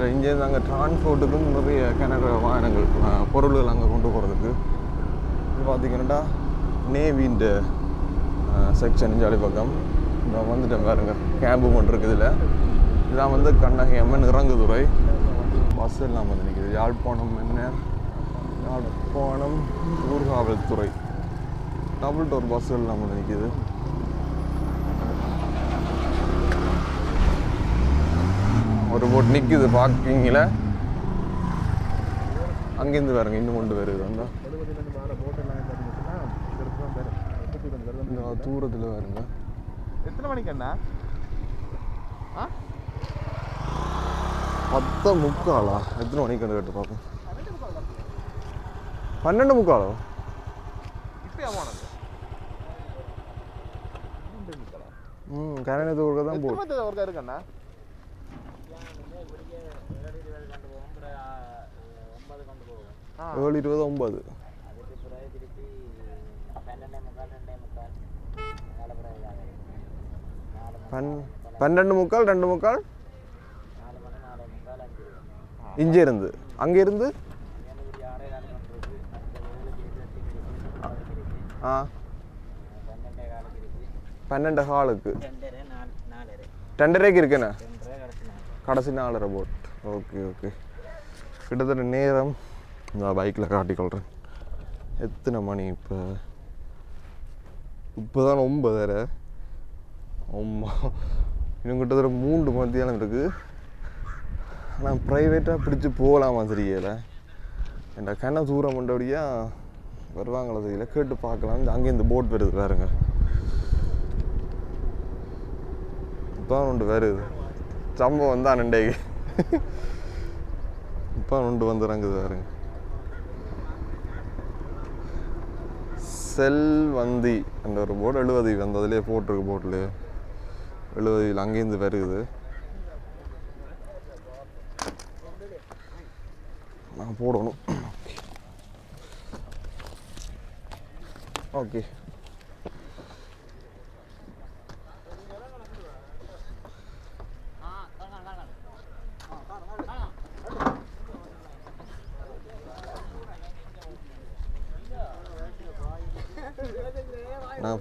இங்கேருந்து அங்கே டிரான்ஸ்போர்ட்டுக்கும் நிறைய கனரக வாகனங்கள் பொருள்கள் அங்கே கொண்டு போகிறதுக்கு. இது பார்த்தீங்கன்னா நேவின்ற செக்ஷன் ஜாலி பக்கம் நான் வந்துட்டேன் பாருங்க. கேம்பு ஒன்று இருக்குது. இதெல்லாம் வந்து கண்ணகி அம்மன் இறங்குதுறை. பஸ் எல்லாம் வந்து நிற்கிது. யாழ்ப்பாணம் மன்னர், யாழ்ப்பாணம் ஊர்காவல்துறை டபுள் டோர் பஸ் எல்லாம் வந்து நிற்கிது. ஒரு போட் நிற்குது பார்க்கிங்கில். அங்கேருந்து பாருங்க இன்னும் கொண்டு வருது. அந்த தூரத்தில் பாருங்க. எத்தனை மணிக்கு அண்ணா? 10:45. எத்தனை மணிக்கு கேட்டு பார்ப்போம். 12:45. கரணத்து ஊருக்கு தான் போகும். இருக்குண்ணா 7:29. 12:45, 2:45. இங்கே இருந்து அங்கே இருந்து 12:15 2:30 இருக்குண்ணே. கடைசி 4:30 போட். Okay okay. கிட்டத்தட்ட நேரம் நான் பைக்கில் காட்டிக்கொள்கிறேன். எத்தனை மணி இப்போ? தான் 9:30. இன்னும் கிட்டத்தட்ட 3 மத்தியானம் இருக்குது. ஆனால் ப்ரைவேட்டாக பிடிச்சி போகலாமா தெரியலை. என்கிட்ட கண்ணை தூரம் பண்ணுறபடியாக வருவாங்களா தெரியல. கேட்டு பார்க்கலாம். அங்கே இந்த போட் வருது பாருங்க. இப்போ ஒன்று வருது. சம்பவம் தான் நண்டைக்கு. இப்போ ஒன்று வந்துடுறாங்குது பாருங்க. செல்வந்தி என்ற ஒரு போட் 70 வந்து அதிலே போட்டிருக்கு. போட்டில் 70 அங்கேருந்து வருது. நான் போடணும். ஓகே. நான்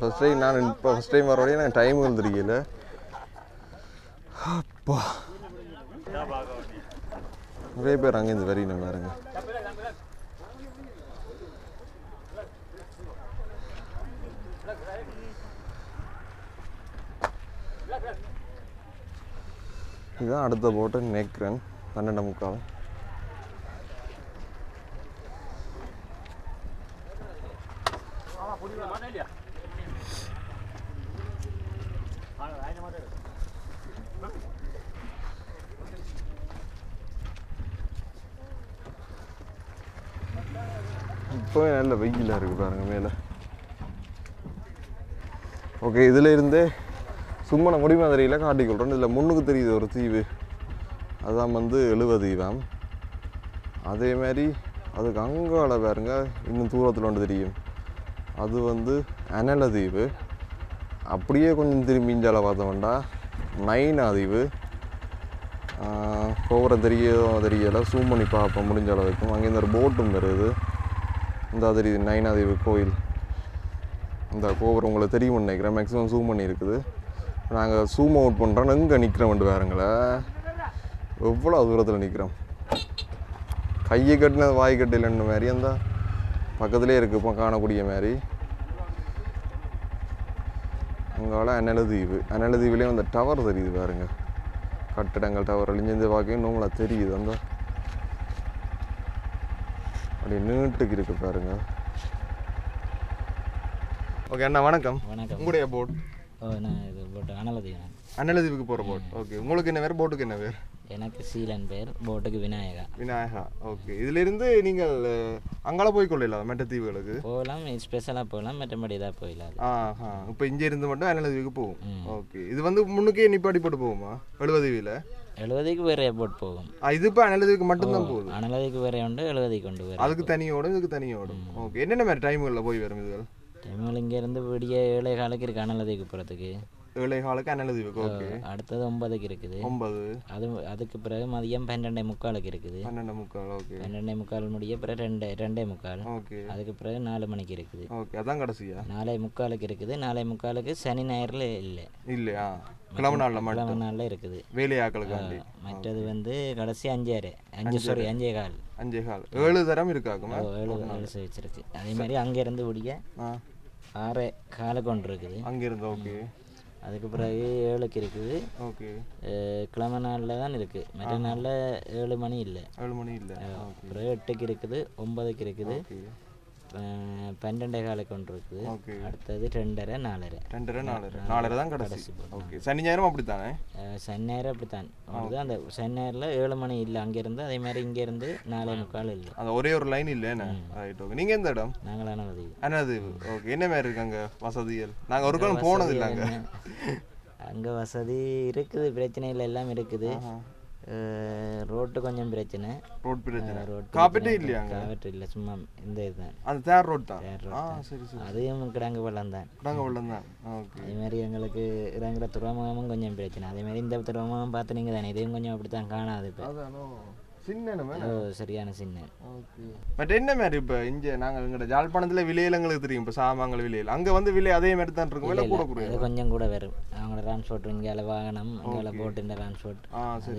ஃபஸ்ட் டைம் வரோடய எனக்கு டைம் வந்துருக்கல. அப்பா நிறைய பேர் அங்கேருந்து வரீங்க பாருங்க. இதுதான் அடுத்த போட்டு நினைக்கிறேன். 12:45. இப்போவே நல்ல வெயிலாக இருக்குது பாருங்கள் மேலே. ஓகே, இதில் இருந்தே சும்மா நான் முடி மாதிரியில் காட்டிக்கொள்கிறேன். இதில் முன்னுக்கு தெரியுது ஒரு தீவு, அதுதான் வந்து 70 தீவாம். அதே மாதிரி அதுக்கு அங்கால பாருங்க இன்னும் தூரத்தில் ஒன்று தெரியும், அது வந்து அனல தீவு. அப்படியே கொஞ்சம் திரும்பி இஞ்சால பார்த்தோம்டா நைனா தீவு. கோபுரம் தெரியலை, சூம் பண்ணி பார்ப்போம் முடிஞ்ச அளவுக்கும். அங்கேருந்து ஒரு போட்டும் வருது. இந்த தெரியுது நைனா தீவு கோயில். இந்த கோபுரம் உங்களுக்கு தெரியும்னு நினைக்கிறேன். மேக்ஸிமம் ஜூம் பண்ணி இருக்குது. நாங்கள் ஜூம் அவுட் பண்ணுறோம். எங்கே நிற்கிறோம்ட்டு வேறுங்களே, எவ்வளோ தூரத்தில் நிற்கிறோம். கையை கட்டினது வாய் கட்டிலன்னு மாதிரி அந்த பக்கத்துலேயே இருக்குது இப்போ காணக்கூடிய மாதிரி. அங்கால அனலதீவு. அனலதீவுலேயும் அந்த டவர் தெரியுது பாருங்க, கட்டிடங்கள் டவர் அழிஞ்சு பார்க்க இன்னும் தெரியுது. அந்த அப்படி நீட்டுக்கு இருக்கு பாருங்க. ஓகே அண்ணா வணக்கம். வணக்கம். உங்களுடைய போட்? நான் இது போட்டு அனலதீவு. அனலதீவுக்கு போகிற போட். ஓகே, உங்களுக்கு என்ன பேர், போட்டுக்கு என்ன பேர்? எனக்கு சீலன் பேர், போட்டுக்கு விநாயகா. விநாயகா. ஓகே, இதிலிருந்து நீங்கள் அங்கால போய் கொள்ளலாம் மற்ற தீவுகளுக்கு? போகலாம், ஸ்பெஷலாக போகலாம், மற்றபடி தான் போயிடலாம். இப்போ இங்கே இருந்து மட்டும் அனலதீவுக்கு போகும். ஓகே, இது வந்து முன்னுக்கே நிப்பாடி போட்டு போகுமா 70 70க்கு வேற போட் போகும். இது இப்போ அனலதீவுக்கு மட்டும்தான் போகுது? அனலதீவுக்கு வேற உண்டு, 70க்கு உண்டு வேறு. அதுக்கு தனியோடும் இதுக்கு தனியோடும். ஓகே, என்னென்ன மாதிரி டைமுகளில் போய் வரும் இதுகள்? டைமுகள் இங்கேருந்து விடிய 7:15 இருக்குது அனலதீவுக்கு போகிறதுக்கு. 7:15 அனலதீவுக்கு. ஓகே. அடுத்தது 9க்கு இருக்குது. 9. அதுக்கு பிறகு மதியம் 12:45 இருக்குது. 12:45. ஓகே. 12:45 முடிய பிறகு 2:45. ஓகே. அதுக்கு பிறகு 4 மணிக்கு இருக்குது. ஓகே, அதான் கடைசியா? 4:45 இருக்குது. 4:45 சனி ஞாயிறுல இல்லை. இல்லையா? கிழமை நாளில் மட்டும். கிழமை நாளில் இருக்குது. வேலையாக்களுக்காண்டி. மற்றது வந்து கடைசி 5:15. 5:15. 7 தரம் இருக்காக்குமா? 7 வச்சிருக்கு. அதே மாதிரி அங்கேருந்து முடிய 6:15 கொண்டு இருக்குது. அங்கேருந்து. ஓகே. அதுக்கு பிறகு 7க்கு இருக்குது. ஓகே. கிழமை நாளில் தான் இருக்குது. மற்ற நாளில் 7 மணி இல்லை. 7 மணி இல்லை. பிறகு 8க்கு இருக்குது. 9க்கு இருக்குது. 12:15 கொண்டு இருக்குது. அடுத்தது 2:30, 4:30. 4:30 தான் கடைசி. ஓகே. சனி ஞாயிறும் அப்படித்தானே? சனி ஞாயிறு அப்படித்தான். அந்த சனி ஞாயிறில் 7 மணி இல்லை அங்கேருந்து. அதே மாதிரி இங்கேருந்து 4:45 இல்லை. அந்த ஒரே ஒரு லைன் இல்லை என்ன? ரைட். ஓகே. நீங்கள் எந்த இடம்? நாங்கள் அனலதீவு. அனலதீவு. ஓகே. என்ன மாதிரி இருக்கு அங்கே வசதிகள்? நாங்கள் ஒரு காலம் போனது இல்லை அங்கே. அங்கே வசதி இருக்குது, பிரச்சனை இல்லை, எல்லாம் இருக்குது. ரோட்டு கொஞ்சம் பிரச்சனை. ரோட் பிரச்சனை. காப்பீட்டே இல்லையா? காப்பீட்டு இல்லை, சும்மா இந்த இதுதான். அந்த தேர் ரோட் தான். சரி சரி. அதையும் கிடங்கு வெள்ளம் தான். ஓகே. அதே மாதிரி எங்களுக்கு இறங்குற துறைமுகமும் கொஞ்சம் பிரச்சனை. அதே மாதிரி இந்த துறைமுகம் பார்த்து நீங்கள் தானே, இதையும் கொஞ்சம் அப்படி தான் காணாது இப்போ. சரியான சின்ன. பட் என்ன மாதிரி இப்போ இங்கே நாங்கள் எங்களோட ஜாழ்ப்பாணத்தில் விலையில் எங்களுக்கு தெரியும். இப்போ சாமான்கள் விலையில் அங்கே வந்து விலை அதே மாதிரி தான் இருக்கும். விலை கூட கூட கொஞ்சம் கூட வரும். அவங்களோட டிரான்ஸ்போர்ட் இங்கே வாகனம் இங்கே போட்டு டிரான்ஸ்போர்ட்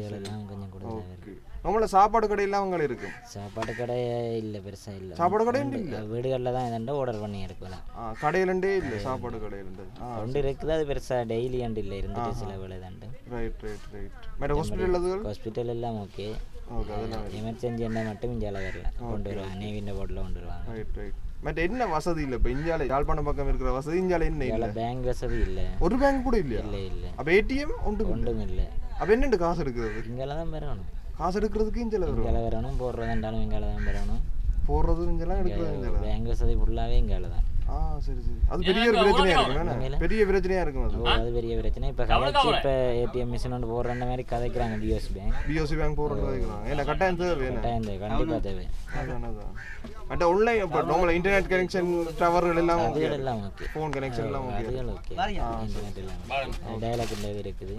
எல்லாம் கொஞ்சம் கூட வரும். நம்மள சாப்பாடு கடையெல்லாம் அவங்க இருக்கு. சாப்பாடு கடை இல்லை, பெருசாக இல்லை. சாப்பாடு கடை இல்லை, வீடுகளில் தான் எதாண்டா ஆர்டர் பண்ணி இருக்கலாம். கடையிலண்டே இல்லை, சாப்பாடு கடையிலண்டு ஒன்று இருக்குது. அது பெருசாக டெய்லி அண்டு இல்லை, இருந்துட்டு சில வேலை தாண்டு. Right right right. Madam hospital எல்லாம் ஓகே. எமர்ஜென்சி என்ன மட்டும் இந்தியாவில் வரல கொண்டு வருவாங்க. நேவியின் போர்டில் கொண்டு வருவாங்க. Right right. பட் என்ன வசதி இல்லை இப்போ இந்தியாவில்? யாழ்ப்பாணம் பக்கம் இருக்கிற வசதி இந்தியாவில் என்ன இல்லை? பேங்க் வசதி இல்லை. ஒரு பேங்க் கூட இல்லையா? இல்லை இல்லை. அப்போ ஏடிஎம் ஒன்றும் இல்லை. அப்போ என்னென்று காசு எடுக்கிறது? இங்கெல்லாம் தான் பெறணும். காசு எடுக்கிறதுக்கு இங்கே வரணும். போடுறதுண்டாலும் இங்கே தான் பெறணும். போடுறது இங்கெல்லாம் எடுக்கிறது. பேங்க் வசதி ஃபுல்லாகவே இங்கே தான். சரி சரி. அது பெரிய ஒரு பிரச்சனையா இருக்கும். பெரிய பிரச்சனையா இருக்கும் அது. அது பெரிய பிரச்சனை. இப்போ கதைச்சு இப்போ ஏடிஎம் மிஷின் ஒன்று போடுற மாதிரி கதைக்கிறாங்க. பிஓசி பேங்க் போடுறது கதைக்கிறாங்க. ஏன்னா கட்டாயம் தேவை. கட்டாயம் தேவை, கண்டிப்பாக தேவை. மற்ற ஆன்லைன் இப்போ நார்மல் இன்டர்நெட் கனெக்ஷன் டவர்கள் எல்லாம் எல்லாம் ஓகே. ஃபோன் கனெக்ஷன் எல்லாம் ஓகே. ஓகே. இன்டர்நெட் எல்லாம் டயலாக் இந்த இருக்குது.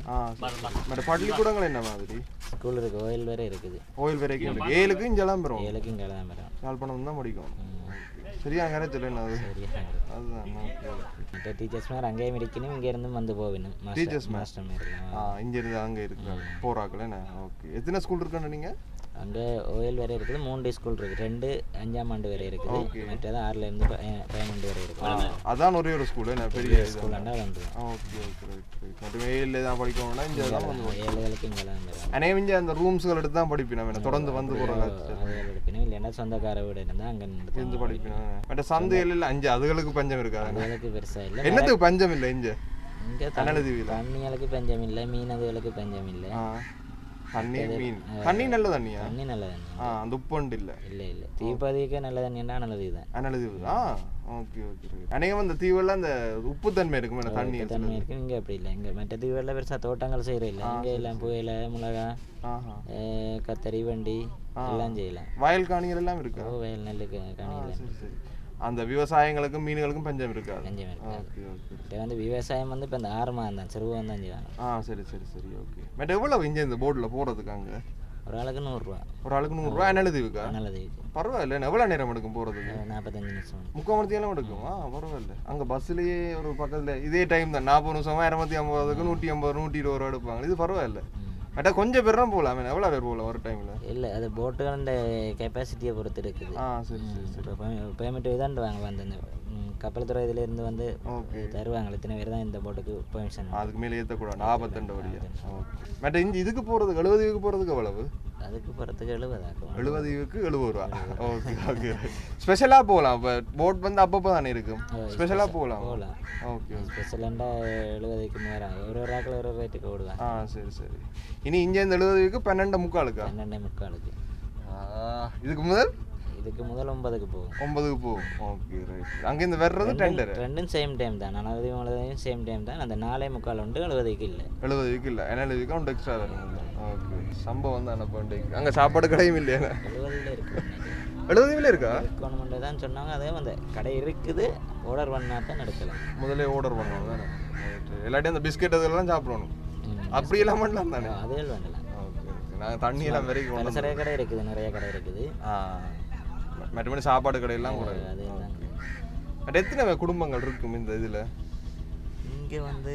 மற்ற பள்ளிக்கூடங்கள் என்ன மாதிரி? ஸ்கூல் இருக்குது. ஓயில் வேற இருக்குது. ஓயில் வரைக்கும் இருக்கு. 7க்கு இங்கெல்லாம் வரும். 7க்கு இங்கே தான் வரும். யாழ்ப்பாணம் தான் முடிக்கும். சரியா அங்கே சொல்லுங்க. அது அதுதான். மற்ற டீச்சர்ஸ் மாதிரி அங்கேயும் இருக்கணும், இங்கேருந்து வந்து போகணும். டீச்சர்ஸ் மாஸ்டர் மாதிரி இங்கேருந்து அங்கே இருக்கிறாங்க போகிறாக்கள் என்ன? ஓகே. எத்தனை ஸ்கூல் இருக்குன்னு நீங்கள்? அங்கே ஓயில் வரை இருக்குது. 3 ஸ்கூல் இருக்குது. 2 5ஆம் ஆண்டு வரை இருக்குது. மற்றது 6லேருந்து 12 வரை இருக்குது. அதான் ஒரே ஒரு ஸ்கூலு என்ன? பெரிய ஸ்கூலாண்டா வந்து. Okay okay right right. மற்றும் ஏழில் தான் படிக்கணும்னா இங்கே தான் வந்து 7களுக்கு இங்கே தான் வந்துடும். அனே இங்கே அந்த ரூம்ஸ்கள் எடுத்து தான் படிப்பினா வேணும். தொடர்ந்து வந்து போகிறாங்க. அது எடுப்பினும் இல்லைன்னா சொந்தக்கார வீடு இருந்தால் அங்கே இருந்து படிப்பினா. மற்ற சந்தையில் இல்லை அஞ்சு அதுகளுக்கு பஞ்சம் இருக்காது. அதுகளுக்கு பெருசாக இல்லை. என்னத்துக்கு பஞ்சம் இல்லை இங்கே? இங்கே தண்ணிகளுக்கு பஞ்சம் இல்லை, மீன் அதுகளுக்கு பஞ்சம் இல்லை. தண்ணி மீன் தண்ணி நல்ல தண்ணியா? தண்ணி நல்ல தண்ணி. அந்த உப்புண்டு இல்லை? இல்லை இல்லை. தீபதிக்கு நல்ல தண்ணின்னா நல்லது தான். நல்லது. Okay okay. அநேகம் அந்த தீவெல்லாம் அந்த உப்பு தன்மை இருக்கும். தண்ணி தன்மை இருக்கு. இங்கே அப்படி இல்லை. இங்கே மற்ற தீவெல்லாம் பெருசாக தோட்டங்கள் செய்கிற இல்லை. இங்கே எல்லாம் புயலை, மிளகா, கத்தரி, வண்டி எல்லாம் செய்யலாம். வயல் காணிகள் எல்லாம் இருக்கு. வயல் நெல் காணிகள். சரி. அந்த விவசாயங்களுக்கும் மீன்களுக்கும் பஞ்சம் இருக்காது. பஞ்சம் இருக்காது. வந்து விவசாயம் வந்து இப்போ இந்த 6 மாதம் தான், சிறுவம் தான் செய்வாங்க. சரி சரி சரி. ஓகே. பட் எவ்வளவு இங்கே இந்த போர்டில் போகிறதுக்கு? அங்கே ஒரு ஆளுக்கு 100 ரூபா. ஒரு ஆளுக்கு 100 ரூபா. நல்லதுக்கா? நல்லதுக்கு. பரவாயில்ல. எவ்வளோ நேரம் எடுக்கும் போகிறதுக்கு? 45 நிமிஷம். 3/4 மணி நேரம் எடுக்கும். பரவாயில்ல. அங்கே பஸ்ஸுலேயே ஒரு பக்கத்தில் இதே டைம் தான். 40 நிமிஷமா 250க்கு 150 120 ரூபா எடுப்பாங்க. இது பரவாயில்ல. பட் கொஞ்சம் பேர் தான் போகலாம். எவ்வளோ பேர் போகலாம் ஒரு டைமில்? இல்லை, அது போட்டுகளோட கெப்பாசிட்டியை பொறுத்து இருக்குது. சரி சரி சரி. பேமெண்ட் இதாண்டு வாங்க வந்து இந்த கப்பல் துறை இதிலேருந்து வந்து தருவாங்க. இத்தனை பேர் தான் இந்த போட்டுக்கு பெர்மிஷன். அதுக்கு மேலே ஏற்றக்கூடாது. 42 வழியா? ஓகே. மற்ற இங்கே இதுக்கு போகிறதுக்கு 70க்கு போகிறதுக்கு எவ்வளவு? அதுக்கு போகிறதுக்கு 70 ஆகும். 70க்கு 70 ரூபா. Okay okay. ஸ்பெஷலாக போகலாம். இப்போ போட் வந்து அப்பப்போ தானே இருக்கும். ஸ்பெஷலாக போகலாம். ஓகே. ஸ்பெஷலாண்டா 70க்கு மேலே ஒரு ஆக்கில் ஒரு ரேட்டுக்கு ஓடுவேன். சரி சரி. இனி இங்கே இந்த 70க்கு 12:45. 12:45. இதுக்கு முதல் 9க்கு போகும். 9க்கு போகும். Okay right. அங்கேருந்து வர்றது டெண்டர். ரெண்டும் சேம் டைம் தான். 40 சேம் டைம் தான். அந்த 4:45 உண்டு. 70க்கு இல்லை. 70க்கு இல்லை. 70க்கு ஒன்று எக்ஸ்ட்ரா வரும். ஓகே. சம்பவம் தான். அங்கே சாப்பாடு கடையும் இல்லையா? 70ல இருக்கு. எழுபதுல இருக்கா? இருக்கணுமென்று தான் சொன்னாங்க. அதே அந்த கடை இருக்குது, ஆர்டர் பண்ணால் தான் எடுக்கலாம். முதல்ல ஆர்டர் பண்ணணும் தானே? எல்லாத்தையும் அந்த பிஸ்கெட் அதெல்லாம் சாப்பிடணும். அப்படி எல்லாம் பண்ணலாம் தானே? அதே வேண்டலாம். Okay okay. நான் தண்ணி எல்லாம் வரைக்கும் நிறைய கடை இருக்குது, நிறைய கடை இருக்குது. மற்றபடி சாப்பாடு கடையெல்லாம் கூட. அதேதான். எத்தனை குடும்பங்கள் இருக்கும் இந்த இதில்? இங்கே வந்து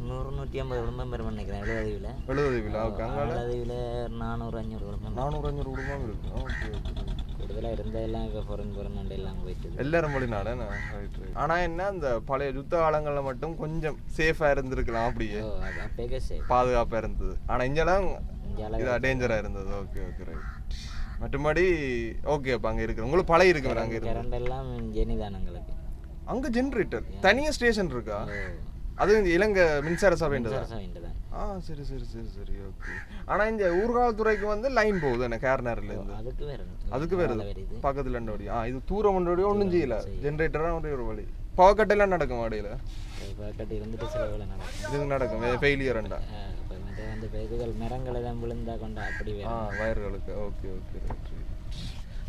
100-150 குடும்பம் பெறும் நினைக்கிறேன். எழுபதுவில். ஓகே. எழுபதுவில் 400-500 குடும்பம். 400-500 குடும்பம் இருக்கு. Okay okay. கூடுதலாக இருந்ததெல்லாம் இப்போ ஃபாரின் எல்லாம் போயிட்டு எல்லாரும் மொழிநாடு. ஆனால் என்ன அந்த பழைய யுத்த காலங்களில் மட்டும் கொஞ்சம் சேஃபாக இருந்திருக்கலாம், அப்படியே அப்பே சேஃப், பாதுகாப்பாக இருந்தது. ஆனால் இங்கெல்லாம் இதாக டேஞ்சராக இருந்தது. Okay okay right. மற்றபடி ஓகே. அப்போ அங்கே இருக்கிற உங்களுக்கு பழைய இருக்கு அங்கே இருக்கு கரண்ட் எல்லாம் ஜெனிதான் எங்களுக்கு. அங்கே ஜென்ரேட்டர் தனியாக ஸ்டேஷன் இருக்கா? அது இந்த இலங்கை மின்சார சபைன்றது. சரி சரி சரி சரி ஓகே. ஆனால் இந்த ஊர்காலத்துறைக்கு வந்து லைன் போகுது என்ன கேர்னர்லேருந்து? அதுக்கு வேறு பக்கத்தில் ரெண்டு இது தூரம் ஒன்றோடைய ஒன்றும் செய்யல. ஜென்ரேட்டராக ஒரே ஒரு வழி. பவர் கட்டெல்லாம் நடக்கும் வாடையில்? பவர் கட்டு இருந்துட்டு சில வேலை நடக்கும். இது நடக்கும் ஃபெயிலியர்ண்டா அந்த இதுகள் மரங்களை தான் விழுந்தா கொண்டா அப்படி வயர்களுக்கு. Okay okay right.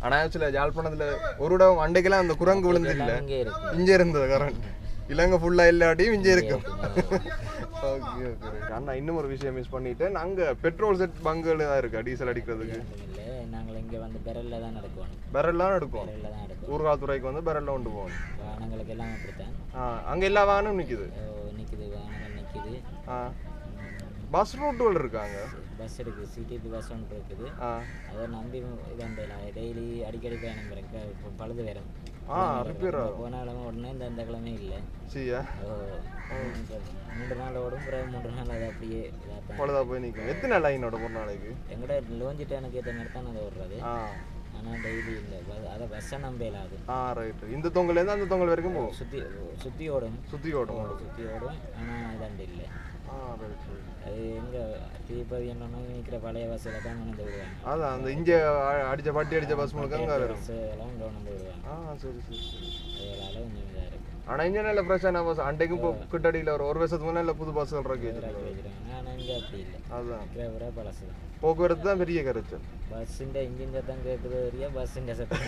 ஆனால் ஆக்சுவலாக யாழ்ப்பாணத்தில் ஒரு இடம் அண்டைக்கெல்லாம் அந்த குரங்கு விழுந்தில்ல, இங்கே இருந்தது கரண்ட். இலங்கை ஃபுல்லாக இல்லாட்டியும் இங்கே இருக்கும். Okay okay. அண்ணா இன்னும் ஒரு விஷயம் மிஸ் பண்ணிட்டேன். அங்கே பெட்ரோல் செட் பங்குகள் தான் இருக்கா டீசல் அடிக்கிறதுக்கு? இல்லை, நாங்கள் இங்கே வந்து பெரலில் தான் நடக்குவோம். பெரல்லாம் எடுக்கும். ஊர்காலத்துறைக்கு வந்து பெரலில் கொண்டு போகணும். வாகனங்களுக்கு எல்லாம் அப்படித்தான். அங்கே எல்லா வாகனமும் நிற்குது. வாகனங்கள் நிற்குது. பஸ் ரூட்டுகள் இருக்காங்க. பஸ் இருக்குது, சிடிபி பஸ் ஒன்று இருக்குது. அதை நம்பி இதான் டெய்லி அடிக்கடி பயணம் பிறகு பழுது வேறும் போனாலும் உடனே இந்த கிழமை இல்லை. சரியா? 3 நாள் ஓடும், பிறகு 3 நாள் அது அப்படியே பழுதா போய் நிற்கும். எத்தனை லைனோட ஒரு நாளைக்கு? எங்கட லோஞ்சிட்டு எனக்கு ஏற்ற மாதிரி தான் அது ஓடுறது. ஆனால் டெய்லி இல்லை, அதை பஸ்ஸை நம்பலாது. ரைட்டு. இந்த தொங்கலேருந்து அந்த தொங்கல் வரைக்கும் போகும். சுற்றி ஓடும். ஆனால் இதாண்டு இல்லை. அது எங்கே திருப்பதி என்னன்னா நிற்கிற பழைய பஸ்ஸில் தான் கொண்டு விடுவாங்க. அதான் அந்த இங்கே அடித்த பட்டி அடித்த பஸ் முழுக்க அங்கே பஸ் எல்லாம் கொண்டு விடுவாங்க. சரி சரி சரி. அதனால கொஞ்சம் இதாக இருக்குது. ஆனால் இங்கே நல்ல ஃப்ரெஷ்ஷான பஸ். அன்றைக்கும் இப்போ கிட்டடியில் ஒரு வருஷத்துக்கு முன்னே இல்லை புது பஸ் இறக்கி வச்சுருக்காங்க. ஆனால் இங்கே அப்படி இல்லை. அதுதான் பழசு தான். போக்குவரத்து தான் பெரிய கரைச்சல். பஸ்ஸுன்ற இன்ஜின் சத்தம் கேட்குறது வரையா பஸ்ஸுன்ற சத்தம்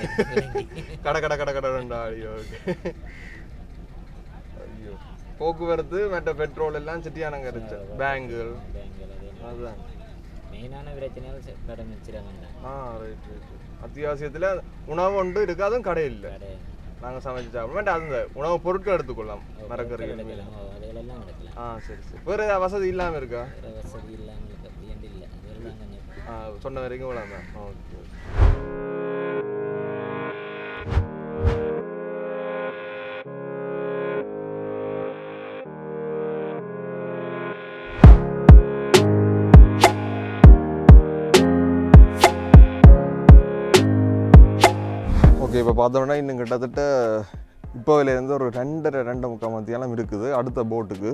கடை ரெண்டா? ஐயோ ஐயோ. போக்குவரத்து மற்ற பெட்ரோல் எல்லாம் சிட்டியான கரைச்சல். பேங்குகள் அதுதான் மெயினான பிரச்சனைகள் கடை மிச்சிடாங்க. Right right. அத்தியாவசியத்தில் உணவு ஒன்று இருக்கு, அதுவும் கடை இல்லை. நாங்கள் சமைச்சு சாப்பிட அந்த உணவு பொருட்கள் எடுத்துக்கொள்ளலாம். மரக்கறி அதெல்லாம் எடுக்கலாம். சரி சரி. வேறு ஏதாவது வசதி இல்லாமல் இருக்கா? வசதி இல்லாமல் இருக்கு அப்படி இல்லை. அதெல்லாம் கொஞ்சம் சொன்ன வரைக்கும் விளாங்க. ஓகே. ஓகே. இப்போ பார்த்தோம்னா இன்னும் கிட்டத்தட்ட இப்போவிலேருந்து ஒரு 2:30-2:45 மத்தியானம் இருக்குது அடுத்த போட்டுக்கு.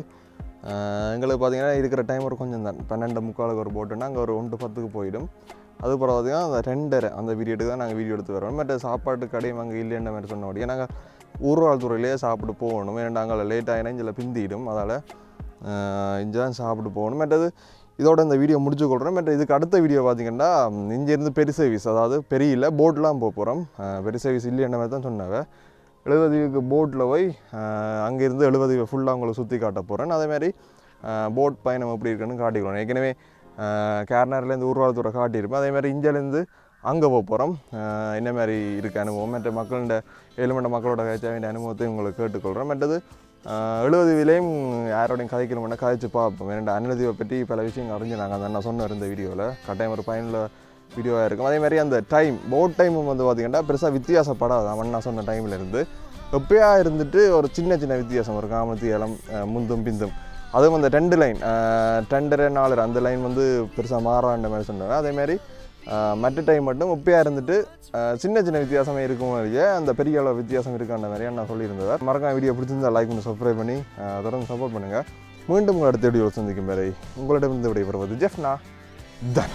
எங்களுக்கு பார்த்தீங்கன்னா இருக்கிற டைம் ஒரு கொஞ்சம் தான். 12:45 ஒரு போட்டுன்னா அங்கே ஒரு 1:10 போயிடும். அதுக்கப்புறம் பார்த்தீங்கன்னா அந்த 2:30 அந்த பீரியடுக்கு தான் நாங்கள் வீடியோ எடுத்து வரோம். மற்ற சாப்பாட்டு கடையும் அங்கே இல்லைன்ற மாதிரி சொன்னபடியே நாங்கள் ஊர்வாழ்த்துறையிலேயே சாப்பிட்டு போகணும். ஏன்னா அங்கே லேட் ஆகினா இதில் பிந்திடும். அதால் இங்கே தான் சாப்பிட்டு போகணும். மற்றது இதோட இந்த வீடியோ முடிச்சு கொள்கிறோம். மற்ற இதுக்கு அடுத்த வீடியோ பார்த்திங்கன்னா இங்கேருந்து பெரி சர்வீஸ், அதாவது பெரியில் போட்லாம் போக போகிறோம். பெரி சர்வீஸ் இல்லைன்ற மாதிரி தான் சொன்னாங்க. 70 போட்டில் போய் அங்கேருந்து 70 ஃபுல்லாக உங்களை சுற்றி காட்ட போகிறேன். அதேமாதிரி போட் பயணம் எப்படி இருக்குன்னு காட்டிக்கிறோம். ஏற்கனவே கேர்னர்லேருந்து ஊர்வாழ்த்துறை காட்டியிருப்போம். அதேமாதிரி இந்தியாவிலேருந்து அங்கே போக போகிறோம். என்ன மாதிரி இருக்க அனுபவம், மற்ற மக்களோட 7 மண்ட மக்களோட கழிச்ச வேண்டிய அனுபவத்தை உங்களுக்கு கேட்டுக்கொள்கிறோம். மற்றது 70 யாரோடையும் கதைக்கணும்னா கதைச்சு பார்ப்போம். ஏன்னா அனுமதியை பற்றி பல விஷயங்கள் அறிஞ்சு நாங்கள் அந்த நான் சொன்ன இருந்த வீடியோவில் கட்டாயம் ஒரு பயனுள்ள வீடியோவாக இருக்கும். அதேமாதிரி அந்த டைம் போட் டைமும் வந்து பார்த்திங்கன்னா பெருசாக வித்தியாசப்படாது. அவன் நான் சொன்ன டைமில் இருந்து எப்போயா இருந்துட்டு ஒரு சின்ன வித்தியாசம் இருக்கும். ஆமத்தி ஏலம் முந்தும் பிந்தும் அதுவும் அந்த 2 லைன் 2:30 4 அந்த லைன் வந்து பெருசாக மாறான்ற மாதிரி சொன்னாங்க. அதேமாதிரி மற்ற டைம் மட்டும் எப்போயா இருந்துட்டு சின்ன வித்தியாசமே இருக்கும். அந்த பெரிய அளவு வித்தியாசம் இருக்கான்ற மாதிரியா நான் சொல்லியிருந்தேன். மறக்காம வீடியோ பிடிச்சிருந்தா லைக் பண்ணி சப்ஸ்கிரைப் பண்ணி தொடர்ந்து சப்போர்ட் பண்ணுங்கள். மீண்டும் உங்கள் அடுத்த வீடியோ சந்திக்கும் வரை உங்களிடமிருந்து விடைபெறுவது ஜெஃப்னா தன்.